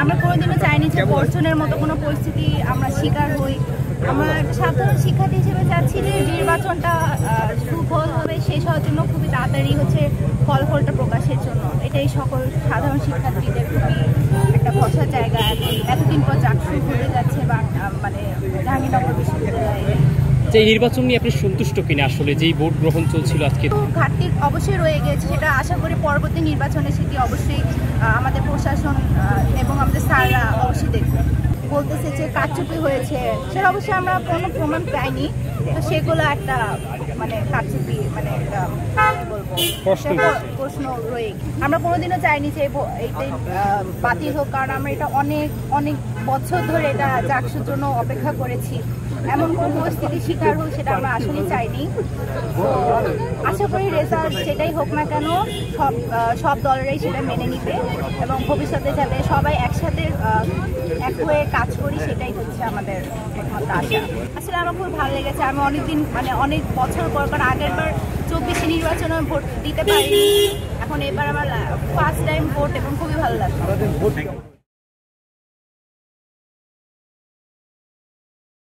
আমরা কোনোদিনও চাইনি যে বর্জনের মতো কোনো পরিস্থিতি আমরা শিকার হই। আমরা সাধারণ শিক্ষার্থী হিসেবে চাচ্ছি যে নির্বাচনটা সুফল হবে, শেষ হওয়ার জন্য খুবই তাড়াতাড়ি ফলাফলটা প্রকাশের জন্য। এটাই সকল সাধারণ শিক্ষার্থীদের খুবই একটা ভরসার জায়গা। এতদিন পর চাকরি হতে যাচ্ছে বা মানে জাহাঙ্গীরনগর বিশ্ববিদ্যালয়ে। যে নির্বাচন নিয়ে আপনি সন্তুষ্ট কিনা? আসলে যেই ভোট গ্রহণ চলছিল আজকে, ঘাটতি অবশ্যই রয়ে গেছে, সেটা আশা করি পরবর্তী নির্বাচনে সেটি অবশ্যই আমাদের প্রশাসন এবং আমাদের স্যাররা অবশ্যই দেখবে। বলতেছে যে কারচুপি হয়েছে, সেটা অবশ্যই আমরা কোনো প্রমাণ পাইনি, তো সেগুলো একটা মানে কারচুপি মানে একটা বলবো প্রশ্ন রয়ে। আমরা কোনোদিনও চাইনি যে এইটাই বাতিল হোক, কারণ আমরা এটা অনেক অনেক বছর ধরে এটা চাকসুর জন্য অপেক্ষা করেছি। এমন কোনো পরিস্থিতির শিকার হোক সেটা আমরা আসলে চাইনি। তো আশা করি রেজাল্ট সেটাই হোক না কেন সব দলেরাই সেটা মেনে নিবে এবং ভবিষ্যতে যাতে সবাই একসাথে এক হয়ে কাজ করি, সেটাই হচ্ছে আমাদের একমাত্র আশা। আসলে আমার খুব ভালো লেগেছে। আমি অনেকদিন মানে অনেক বছর পর, কারণ আগের বার 24 নির্বাচনে ভোট দিতে পারিনি, এখন এবার আমার ফার্স্ট টাইম ভোট এবং খুবই ভালো লাগছে।